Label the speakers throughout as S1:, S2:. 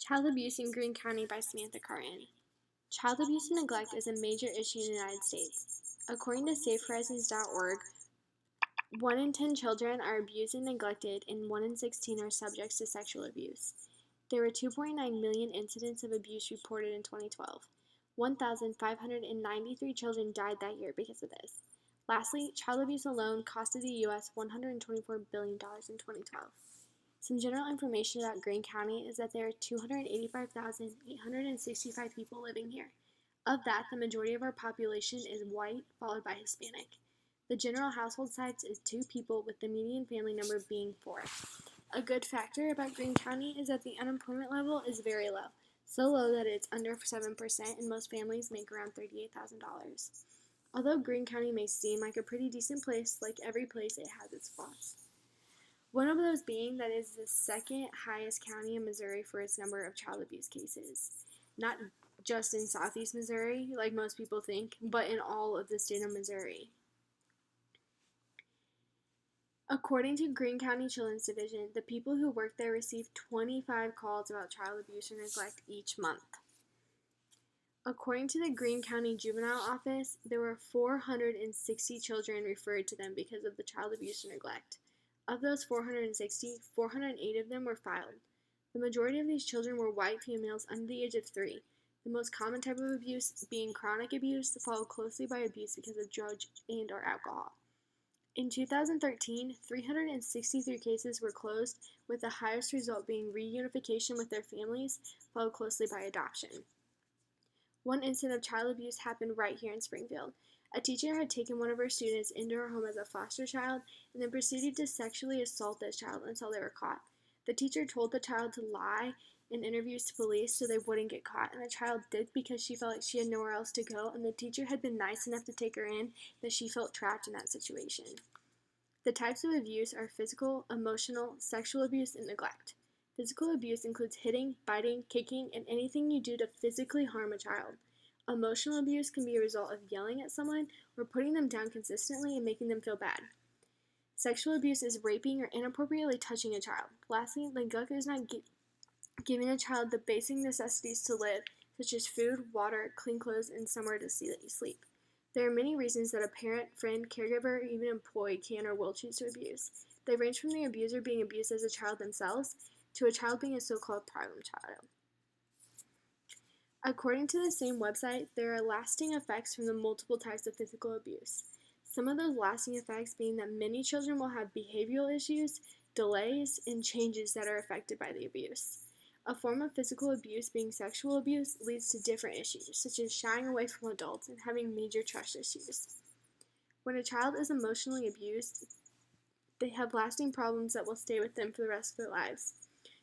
S1: Child Abuse in Greene County by Samantha Carton. Child abuse and neglect is a major issue in the United States. According to SafeHorizons.org, 1 in 10 children are abused and neglected, and 1 in 16 are subject to sexual abuse. There were 2.9 million incidents of abuse reported in 2012. 1,593 children died that year because of this. Lastly, child abuse alone costed the U.S. $124 billion in 2012. Some general information about Greene County is that there are 285,865 people living here. Of that, the majority of our population is white, followed by Hispanic. The general household size is 2 people, with the median family number being 4. A good factor about Greene County is that the unemployment level is very low, so low that it's under 7%, and most families make around $38,000. Although Greene County may seem like a pretty decent place, like every place, it has its flaws. One of those being that it is the second highest county in Missouri for its number of child abuse cases. Not just in southeast Missouri, like most people think, but in all of the state of Missouri. According to Greene County Children's Division, the people who work there receive 25 calls about child abuse or neglect each month. According to the Greene County Juvenile Office, there were 460 children referred to them because of the child abuse or neglect. Of those 460, 408 of them were filed. The majority of these children were white females under the age of 3, the most common type of abuse being chronic abuse, followed closely by abuse because of drugs and or alcohol. In 2013, 363 cases were closed, with the highest result being reunification with their families, followed closely by adoption. One incident of child abuse happened right here in Springfield. A teacher had taken one of her students into her home as a foster child and then proceeded to sexually assault this child until they were caught. The teacher told the child to lie in interviews to police so they wouldn't get caught, and the child did because she felt like she had nowhere else to go, and the teacher had been nice enough to take her in that she felt trapped in that situation. The types of abuse are physical, emotional, sexual abuse, and neglect. Physical abuse includes hitting, biting, kicking, and anything you do to physically harm a child. Emotional abuse can be a result of yelling at someone or putting them down consistently and making them feel bad. Sexual abuse is raping or inappropriately touching a child. Lastly, neglect is not giving a child the basic necessities to live, such as food, water, clean clothes, and somewhere to sleep. There are many reasons that a parent, friend, caregiver, or even employee can or will choose to abuse. They range from the abuser being abused as a child themselves to a child being a so-called problem child. According to the same website, there are lasting effects from the multiple types of physical abuse. Some of those lasting effects being that many children will have behavioral issues, delays, and changes that are affected by the abuse. A form of physical abuse, being sexual abuse, leads to different issues, such as shying away from adults and having major trust issues. When a child is emotionally abused, they have lasting problems that will stay with them for the rest of their lives.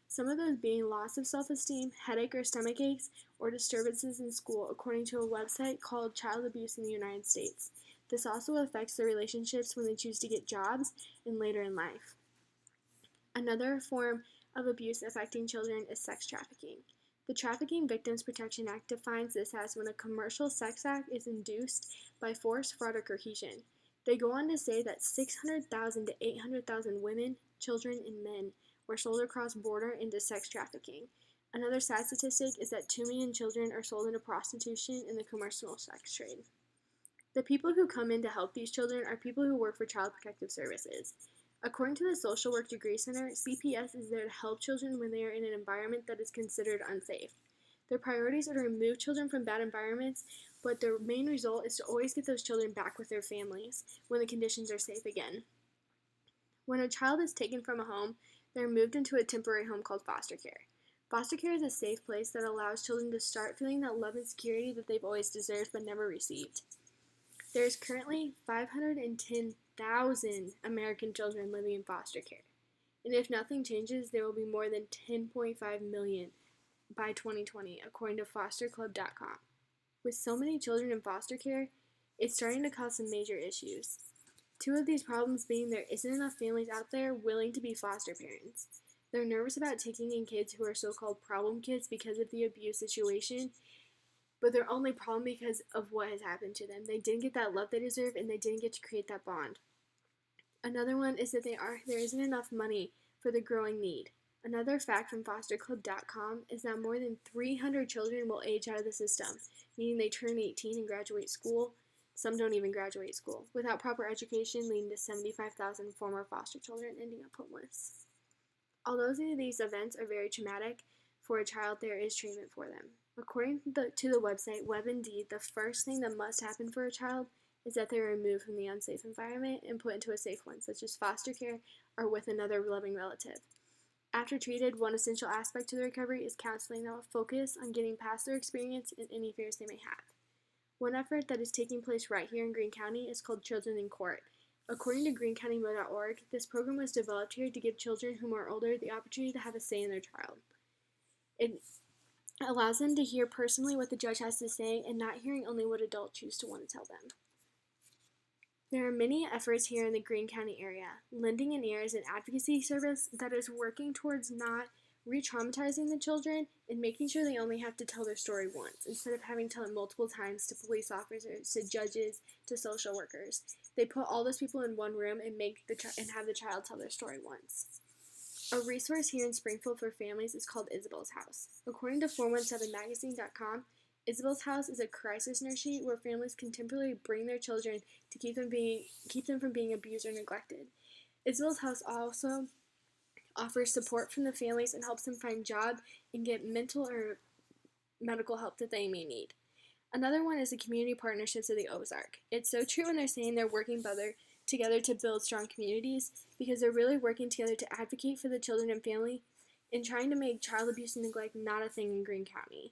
S1: Some of those being loss of self-esteem, headache or stomach aches, or disturbances in school, according to a website called Child Abuse in the United States. This also affects their relationships when they choose to get jobs and later in life. Another form of abuse affecting children is sex trafficking. The Trafficking Victims Protection Act defines this as when a commercial sex act is induced by force, fraud, or coercion. They go on to say that 600,000 to 800,000 women, children, and men were sold across border into sex trafficking. Another sad statistic is that 2 million children are sold into prostitution in the commercial sex trade. The people who come in to help these children are people who work for Child Protective Services. According to the Social Work Degree Center, CPS is there to help children when they are in an environment that is considered unsafe. Their priorities are to remove children from bad environments, but their main result is to always get those children back with their families when the conditions are safe again. When a child is taken from a home, they're moved into a temporary home called foster care. Foster care is a safe place that allows children to start feeling that love and security that they've always deserved but never received. There is currently 510,000 American children living in foster care, and if nothing changes, there will be more than 10.5 million by 2020, according to fosterclub.com. With so many children in foster care, it's starting to cause some major issues. 2 of these problems being there isn't enough families out there willing to be foster parents. They're nervous about taking in kids who are so-called problem kids because of the abuse situation, but they're only problem because of what has happened to them. They didn't get that love they deserve, and they didn't get to create that bond. Another one is that there isn't enough money for the growing need. Another fact from fosterclub.com is that more than 300 children will age out of the system, meaning they turn 18 and graduate school. Some don't even graduate school, without proper education, leading to 75,000 former foster children ending up homeless. Although these events are very traumatic for a child, there is treatment for them. According to the website WebMD, the first thing that must happen for a child is that they are removed from the unsafe environment and put into a safe one, such as foster care or with another loving relative. After treated, one essential aspect to the recovery is counseling that will focus on getting past their experience and any fears they may have. One effort that is taking place right here in Greene County is called Children in Court. According to greencountymo.org, this program was developed here to give children whom are older the opportunity to have a say in their trial. It allows them to hear personally what the judge has to say and not hearing only what adults choose to want to tell them. There are many efforts here in the Greene County area. Lending an Ear is an advocacy service that is working towards not re-traumatizing the children and making sure they only have to tell their story once, instead of having to tell it multiple times to police officers, to judges, to social workers. They put all those people in one room and have the child tell their story once. A resource here in Springfield for families is called Isabel's House. According to 417magazine.com, Isabel's House is a crisis nursery where families can temporarily bring their children to keep them from being abused or neglected. Isabel's House also offers support from the families and helps them find jobs and get mental or medical help that they may need. Another one is the community partnerships of the Ozark. It's so true when they're saying they're working together to build strong communities, because they're really working together to advocate for the children and family and trying to make child abuse and neglect not a thing in Greene County.